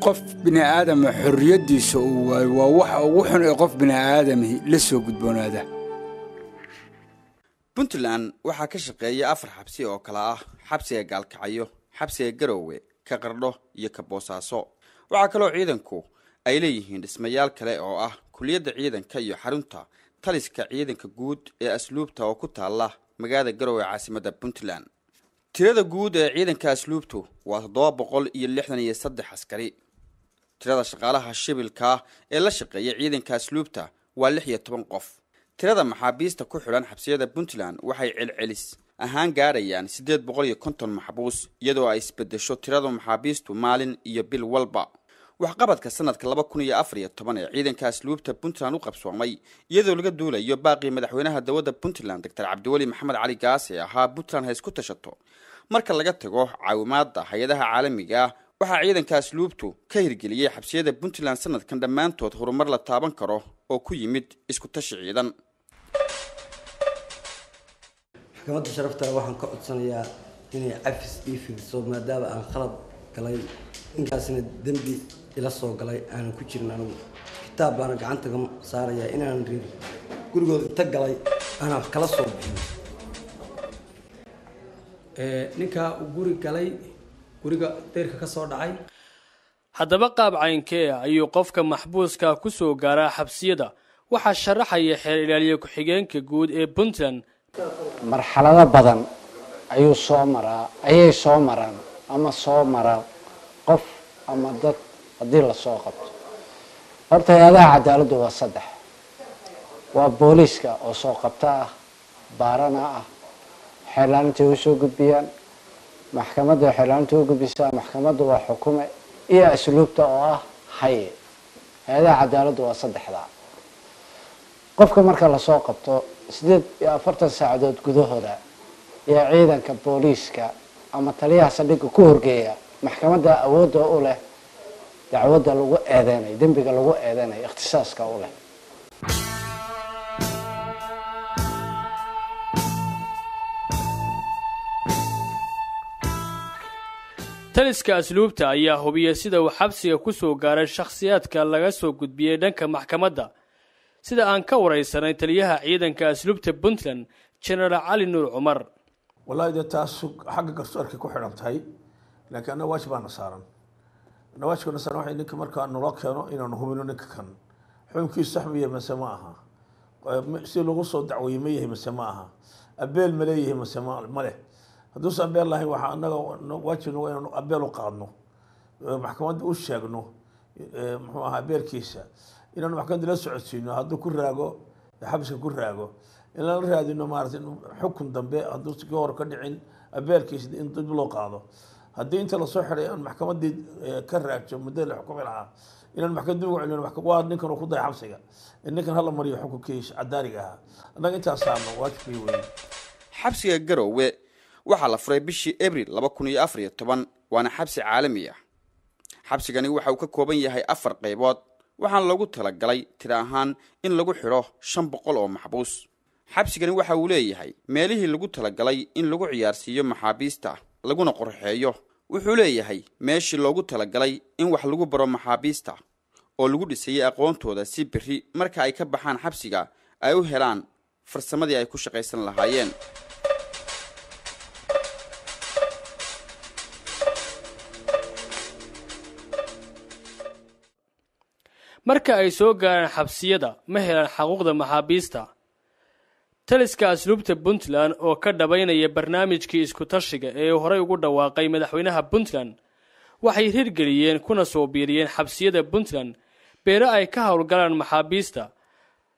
qof bini aadam xorriyadiisa waa waxa ugu xun ee qof bini aadam la soo gudboonaada. Puntland waxaa ka shaqeeya 4 xabsi oo kala ah xabsiga Gaalkacyo, xabsiga Garowe, ka Qardho iyo ka Boosaaso. Waxa kale oo ciidanku ay leeyihiin dhismayaal kale oo ah kuliyadda ciidanka iyo xarunta taliska ciidanka guud ee asluubta oo ku taala magaalada Garowe caasimadda Puntland. tirada guud ee ciidanka asluubtu waa 763 askari. tirada shaqaalaha shibilka ee la shaqeeya ciidanka asluubta waa 16 qof. tirada maxaabiista ku xiran xabsiyada Puntland waxay celcelis ahaan gaarayaan 850 maxbuus iyadoo ay isbedesho tirada maxaabiistu maalin iyo bil walba. waxqabadka sanadka 2014 ee ciidanka asluubta Puntland u qabsoomay iyadoo laga duulayo baaqi madaxweynaha dawladda Puntland Dr. Cabdiwali Maxamed Cali Gaase ahaa Puntland hay isku tashato. marka laga tago caawimaadda hay'adaha caalamiga ah waxa ciidanka asluubtu ka hirgeliyay xabsiyada Puntland sanadkan dhamaantood horumar la taaban karo oo ku yimid isku tashi ciidan. maxkamadda sharafta waxaan ka codsanayaa inay cafis ii fiirso maadaama aan khalad galay inkaasna dambi ila soo galay aan ku jirin anigu kitaab baan gacanta ka saarayaa inaan riir gurigooda inta galay ana kala soo bixiyo ninka guri galay guriga deerka ka soo dhacay. haddaba qaab caynkee ayuu qofka maxbuuska ku soo gaaraa xabsiyada waxaa sharaxaya xeer ilaaliye ku-xigeenka guud ee Puntland. marxalado badan ayay soo maraan ama soo maraa qof ama dad haddii la soo qabto. horta hay'adaha cadaaladdu waa 3. waa booliiska oo soo qabta ah, baarana ah, xeelaaninta u soo gudbiyaan, maxkamadda xeelaaninta u gudbisaa, maxkamaddu waa xukume iyo asluubta oo ah haye. hay'adaha cadaaladdu waa 3. qofka marka la soo qabto 48 saacadood gudahooda iyo ciidanka booliiska ama taliyaha saldhigga ku horgeeya maxkamadda awoodda u leh dacwadda lagu eedeynay dambiga lagu eedeynay ikhtisaaska u leh. taliska asluubta ayaa hubiyay sida uu xabsiga ku soo gaaray shakhsiyaadka laga soo gudbiyay dhanka maxkamadda. sida aan ka wareysanay taliyaha ciidanka asluubta Puntland General Ali Nuur Umar. wallahi taas xagga garsoorka ku xiran tahay laakiin ana waajibana saaran waxay ninka marka nolo keeno inaan hubino ninka kan xukunkiisa saxmiye ma aha si lagu soo dacweeyay ma aha abeel ma leeyahay ma leh hadduu sabeel lahayn waxa anaga waajibna waa inaan abeel u qaadno maxkamadda u sheegno muxuu ahaa abeelkiisa inaan maxkamadda la socodsiino hadduu ku raago xabsiga ku raago in la raadino maartay xukun dambe hadduu si hor ka dhicin abeelkiisa in dib loo qaado haddii inta la soo xiray aan maxkamadda ka raagto muddo la xukumay lahaa inaan maxkamadda ugu celino waa ninkan ku day xabsiga ninkan hal mariyo xukunkiisa cadaariga ah anaga intaas saarno waajibkii weyn. xabsiga Garowe waxaa la furay bishii Abriil 2014 waana xabsi caalami ah. xabsigani waxa uu ka kooban yahay 4 qaybood waxaan lagu talagalay tiro ahaan in lagu xiro 500 oo maxbuus. xabsigani waxa uu leeyahay meelihii lagu talagalay in lagu ciyaarsiiyo maxaabiista laguna qorxeeyo. wuxuu leeyahay meeshii loogu talagalay in wax lagu baro maxaabiista oo lagu dhisay aqoontooda si biri marka ay ka baxaan xabsiga ay u helaan farsamadii ay ku shaqaysan lahaayeen. marka ay soo gaaraan xabsiyada ma helaan xuquuqda maxaabiista. taliska asluubta Puntland oo ka dhabaynaya barnaamijkii isku tashiga ee hore ugu dhawaaqay madaxweynaha Puntland waxay hirgeliyeen kuna soo biiriyeen xabsiyada Puntland beero ay ka howlgalaan maxaabiista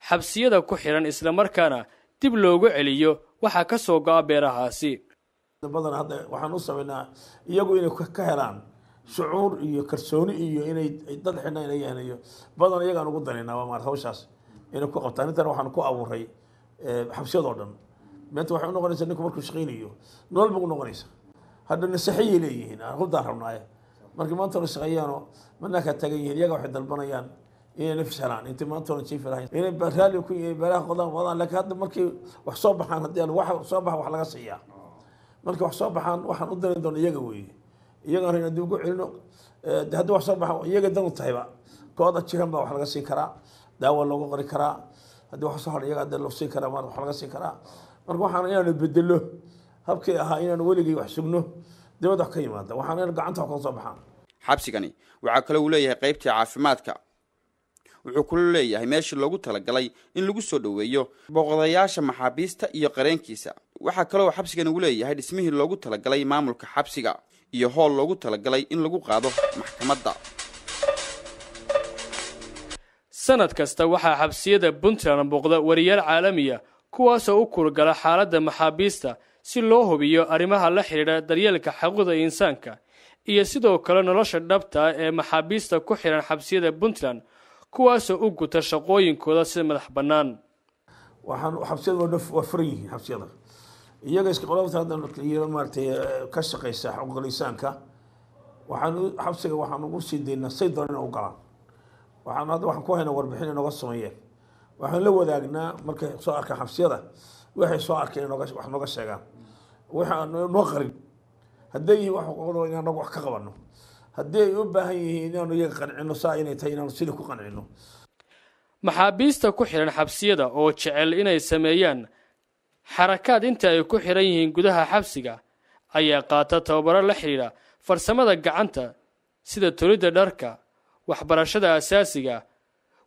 xabsiyada ku xiran isla markaana dib loogu celiyo waxa ka soo go'a beerahaasi. badan hadda waxaan u sameynaa iyagu inay ka helaan shucuur iyo kalsooni iyo inay dad xinaynayaan iyo badan iyagaan ugu dareynaa waa hawshaas inay ku qabtaan. intan waxaan ku abuuray xabsiyada oo dhan maanta waxay u noqonaysaa ninku markuu shaqaynayo nolol buu noqonaysaa hadda nasaxiyay leeyihiin aan hubdaan rabnaaye markii maanta la shaqeeyaano manaka tagan yihiin iyaga waxay dalbanayaan inay nafis helaan intii maanta la jiif lahayn inay raali ku yihiin beeraha qodaan laakiin hadda markii wax soo baxaan haddii aan wax soo baxa wax laga siiyaa markii wax soo baxaan waxaan u dareyn doonaa iyaga weeye iyagaan inaan dib ugu celino haddii wax soo baxa iyaga dan u tahayba kooda jiran baa wax laga siin karaa daawo loogu qori karaa haddii wax soo hor iyaga hadda loo siin karaa wax laga siin karaa marka waxaan inaanu bedelo habkii ahaa inaanu weligii wax sugno dibadda wax ka yimaada waxaan in gacanta wax ka soo baxaan xabsigani waxaa kale uu leeyahay qaybtii caafimaadka wuxuu kula leeyahay meeshii loogu talagalay in lagu soo dhoweeyo booqdayaasha maxaabiista iyo qareenkiisa waxaa kaloo xabsigani uu leeyahay dhismihii loogu talagalay maamulka xabsiga iyo hool loogu talagalay in lagu qaado maxkamadda sanad kasta waxaa xabsiyada Puntland booqda wariyaal caalamiya kuwaasoo u kurgala xaaladda maxaabiista si loo hubiyo arrimaha la xiriira daryeelka xuquuqda insaanka iyo sidoo kale nolosha dhabta ah ee maxaabiista ku xiran xabsiyada Puntland kuwaasoo u guta shaqooyinkooda si madax bannaan waxaan xabsiyada waa furan yihiin xabsiyada iyaga iska qolada hadda maartay ka shaqeysa xuquuqda insaanka xabsiga waxaan ugu sii daynaa say doonaan u galaan waxaan ku haynaa warbixin inooga sameeyeen waxaan la wadaagnaa markay soo arkaan xabsiyada waxay soo arkeen wax nooga sheegaan waxaan noo qarin hadday yihiin wax xuquuqdooda inaan wax ka qabanno haddii ay u baahan yihiin inaanu iyaga qancino saa inay tahay inaanu sidii ku qancino maxaabiista ku xiran xabsiyada oo jecel inay sameeyaan xarakaad inta ay ku xiran yihiin gudaha xabsiga ayaa qaata tababaro la xiriira farsamada gacanta sida tolidda dharka waxbarashada asaasiga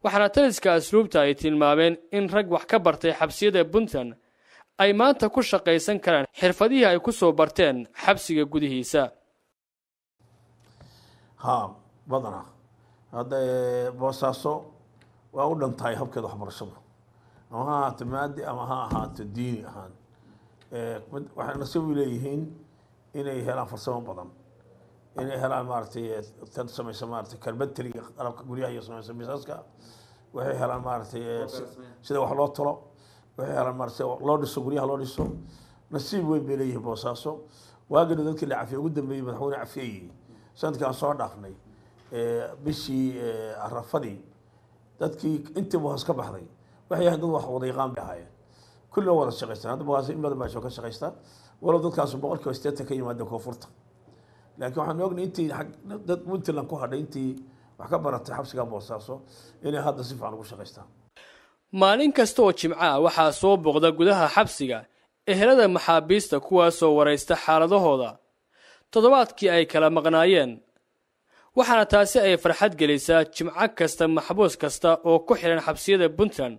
waxaana taliska asluubta ay tilmaameen in rag wax ka bartay xabsiyada Puntland ay maanta ku shaqaysan karaan xirfadihii ay ku soo barteen xabsiga gudihiisa badana hadda boosaaso waa u dhantahay habkeeda waxbarashadu ama ha ahaato maadi ama ha ahaato diini ahaan waxay nasiib u leeyihiin inay helaan farsamo badan inay helaan maaragtay tan samaysa maaragtay karbatariga qalabka guryaha iyo samaysa misaaska waxay helaan maaragtay sida wax loo tolo waxay helaan maaragtay loo dhiso guryaha loo dhiso nasiib weyn bay leeyihiin boosaaso waagana dadkii la cafiyey ugu dambeeyey madaxweyne cafiyey sanadkaan soo dhaafnay bishii arafadii dadkii intii boos ka baxday waxay ahayd dad wax wada yaqaan bay ahaayeen kulli wada shaqaystaan hadda boos in badan baa ka shaqaystaan walow dadkaas boqolkiiba 80 ka yimaada koonfurta laakiin waxaan ognahay intii dad Puntland ku hadhay intii wax ka baratay xabsiga boosaaso inay hadda si fiican ugu shaqaystaan maalin kasta oo Jimcaha waxaa soo booqda gudaha xabsiga ehelada maxaabiista kuwaasoo wareysta xaaladahooda toddobaadkii ay kala maqnaayeen waxaana taasi ay farxad gelisaa Jimco kasta maxbuus kasta oo ku xiran xabsiyada Puntland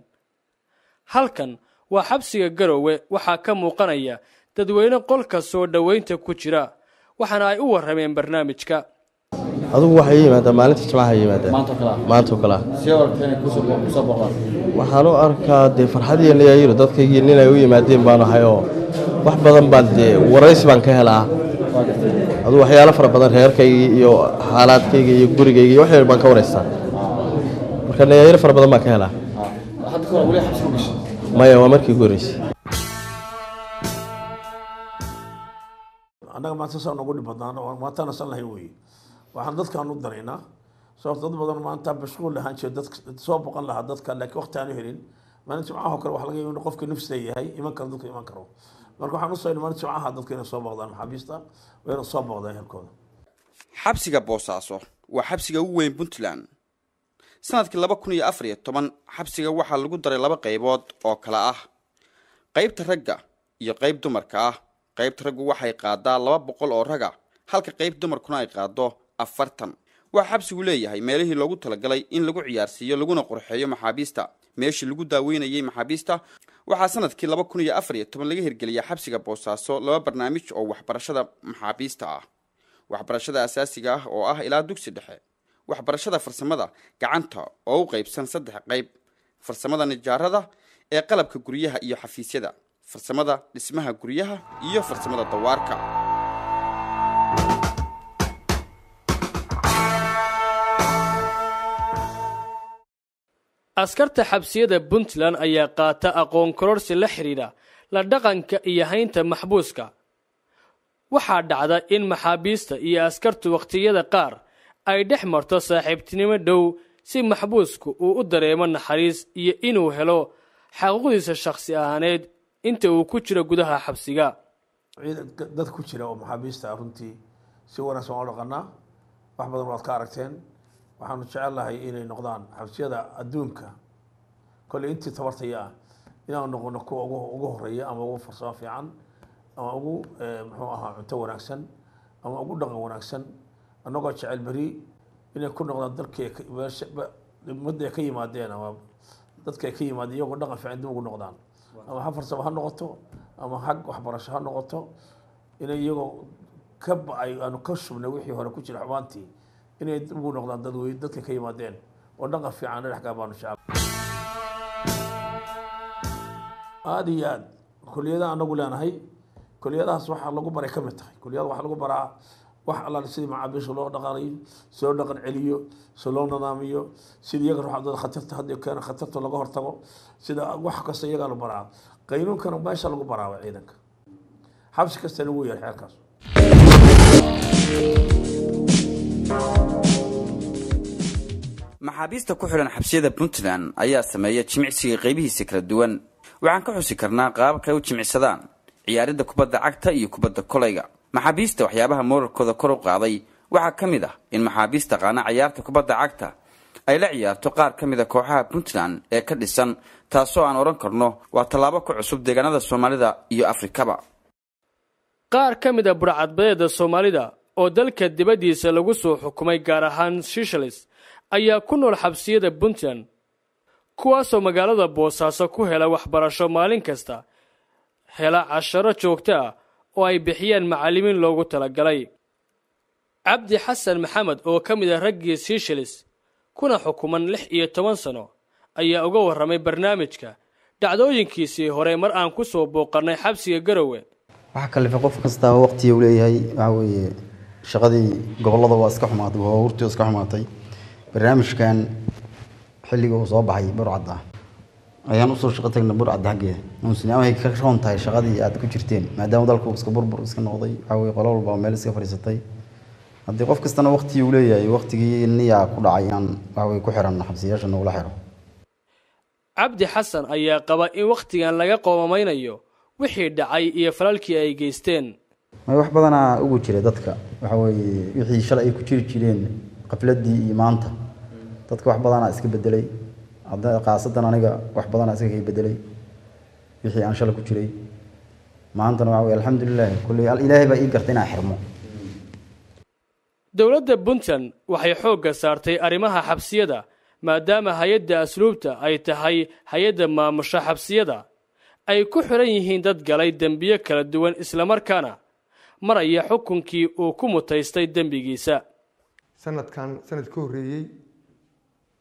halkan waa xabsiga Garowe waxaa ka muuqanaya dadweyne qolka soo dhaweynta ku jira waxaana ay u warameen barnaamijka adigu waxay yimaadaan maalinta Jimcaha yimaadaan maanta kala waxaan u arkaa de farxadii leeyahay dadkayga inay u yimaadeen baan ahayo wax badan baan de waraysi baan ka helaa adu waxyaalo fara badan reerkayga iyo xaaladkayga iyo gurigayga iyo waxay baan ka wareystaa marka leeyahay fara badan baan ka helaa hadda ka wali xabsi ku gashay maya waa markii goreysay anaga maanta soo nagu dhibadaan oo maanta nasan lahayn weey waxaan dadkaan u dareynaa sababtoo dad badan maanta mashquul lahaan jira dad soo boqon lahaa dadka laakiin waqti aan helin maalinta Jimcaha kale wax laga yaabo in qofka nafsiisa yahay iman karo dadka iman karo marka waxaan u soo maalinta Jimcaha dadka inay soo boqdaan maxaabiista way soo boqdaan halkooda xabsiga Boosaaso waa xabsiga ugu weyn Puntland sanadkii 2014 xabsiga waxaa lagu daray laba qaybood oo kala ah qaybta ragga iyo qayb dumarka ah qaybta raggu waxay qaadaa 200 oo raga halka qayb dumarkuna ay qaado 40 waxa xabsigu leeyahay meelihii loogu talagalay in lagu ciyaarsiiyo laguna qurxeeyo maxaabiista meeshii lagu daaweynayay maxaabiista waxaa sanadkii 2014 laga hirgeliyay xabsiga Boosaaso laba barnaamij oo waxbarashada maxaabiista ah waxbarashada asaasiga ah oo ah ilaa dugsi dhexe waxbarashada farsamada gacanta oo u qaybsan 3 qayb farsamada nijaarada ee qalabka guryaha iyo xafiisyada farsamada dhismaha guryaha iyo farsamada dawaarka askarta xabsiyada Puntland ayaa qaata aqoon kororsi la xiriira la dhaqanka iyo haynta maxbuuska waxaa dhacda in maxaabiista iyo askartu waqtiyada qaar ay dhex marto saaxiibtinimo dhow si maxbuusku uu u dareemo naxariis iyo inuu helo xaquuqdiisa shakhsi ahaaneed inta uu ku jiro gudaha xabsiga dad ku jira oo maxaabiista runtii si wanaagsan oo dhaqanaa wax badan waad ka aragteen waxaanu jecelnahay inay noqdaan xabsiyada adduunka kolley intii tabartaya ah inaan noqono kuwa ugu horeeya ama ugu farsamo fiican ama ugu muxuu ahaa cunto wanaagsan ama ugu dhaqan wanaagsan annagoo jecel beri inay ku noqdaan dalkii ummadda ay ka yimaadeen ama dadka ay ka yimaadeen iyagoo dhaqan fiican dib ugu noqdaan ama ha farsamo ha noqoto ama xag waxbarasho ha noqoto inay iyagoo ka ba'ay aanu ka shubnay wixii hore ku jira xumaantii inay dib ugu noqdaan dadka ka yimaadeen oo dhaqan fiican dhexgaa baanu jecel aada iyo aad kuliyadaha anagu leenahay kuliyadahaas waxaa lagu baray ka mid tahay kuliyada waxaa lagu baraa wax allaale sidii macaabiisha loo dhaqanayo si loo dhaqan celiyo si loo nidaamiyo sida iyaga ruuxadooda khatarta haddii keena khatarta laga hortago sida wax kasta iyagaa la baraa qaynuunkana meesha lagu baraaba ciidanka xabsi kastana wuu yahay xeerkaas maxaabiista ku xidhan xabsiyada puntland ayaa sameeya jimicsiga qaybihiisa kala duwan waxaan ka xusi karnaa qaababka ay u jimicsadaan ciyaaridda kubadda cagta iyo kubadda kolayga maxaabiista waxyaabaha mooralkooda kor u qaaday waxaa ka mid ah in maxaabiista qaana ciyaarta kubadda cagta ay la ciyaarto qaar ka mid a kooxaha puntland ee ka dhisan taasoo aan odhan karno waa tallaabo ku cusub deegaanada soomaalida iyo afrikaba qaar ka mid a burcadbadeeda soomaalida oo dalka dibaddiisa lagu soo xukumay gaar ahaan shishalis ayaa ku nool xabsiyada puntland kuwaasoo magaalada boosaaso ku hela waxbarasho maalin kasta hela casharo joogto ah oo ay bixiyeen macallimiin loogu talagalay cabdi xasan maxamed oo ka mid ah raggii shishalis kuna xukuman 16 sano ayaa uga warramay barnaamijka dhacdooyinkiisii hore mar aan ku soo booqannay xabsiga garowe waxa kale qof kasta waqti uu leeyahay waxa weeye shaqadii gobolada waa iska xumaatay oo urtii iska xumaatay barnaamijkan xilliga uu soo baxay burcadda ayaan u soo shaqo tagnay burcadda hageeda muslimiinta ka shaqoontahay shaqadii aad ku jirteen maadaama dalku iska burbur iska noqday waxa weeye qolo walba meel iska fariisatay haddii qof kastana waqti uu leeyahay waqtigii niyaa ku dhacay aan waxa weeye ku xiran xabsiyaasha nagula xiro cabdi xasan ayaa qaba in waqtigan laga qoomamaynayo wixii dhacay iyo falalkii ay geysteen wax badan ugu jiray dadka waxa weeye wixii shalay ay ku jiri jireen qafladii iyo maanta dadka wax badan iska bedelay hadda qaasadan aniga wax badan iska bedelay wixii aan shalay ku jiray maanta waxa weeye alxamdulillah kulli ilaahay baa ii gartay inaan xirmo dowladda puntland waxay xoogga saartay arrimaha xabsiyada maadaama hay'adda asluubta ay tahay hay'adda maamusha xabsiyada ay ku xiran yihiin dad galay dembiyo kala duwan isla markaana maraya xukunkii uu ku mutaystay dembigiisa sanadka horeeyay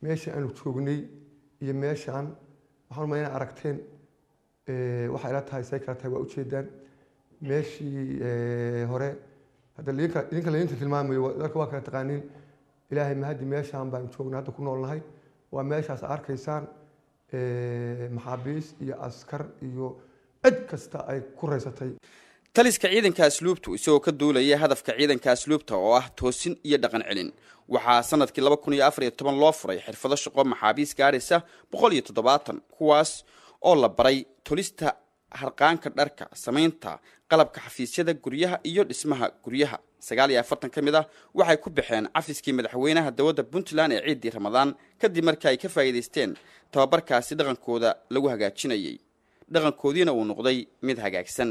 meesha aanu joognay iyo meeshaan waxaan ma inay aragteen waxa ila tahay say kala tahay waa u jeedaan meeshii hore hadda idinka leeyinta tilmaamayo dalka waa kala taqaaniin ilaahay mahadi meeshaan baan joognay hadda ku noolnahay waa meeshaas arkaysaan maxaabiis iyo askar iyo cid kasta ay ku raysatay taliska ciidanka asluubtu isagoo ka duulaya hadafka ciidanka asluubta oo ah toosin iyo dhaqan celin waxaa sanadkii 2014 loo furay xirfado shaqo maxaabiis gaaraysa 170 kuwaas oo la baray tolista harqaanka dharka samaynta qalabka xafiisyada guryaha iyo dhismaha guryaha 49 kamid ah waxay ku baxeen cafiskii madaxweynaha dawladda Puntland ee ciidii Ramadaan kadib markii ay ka faa'iideysteen tababarkaasi dhaqankooda lagu hagaajinayay dhaqankoodiina uu noqday mid hagaagsan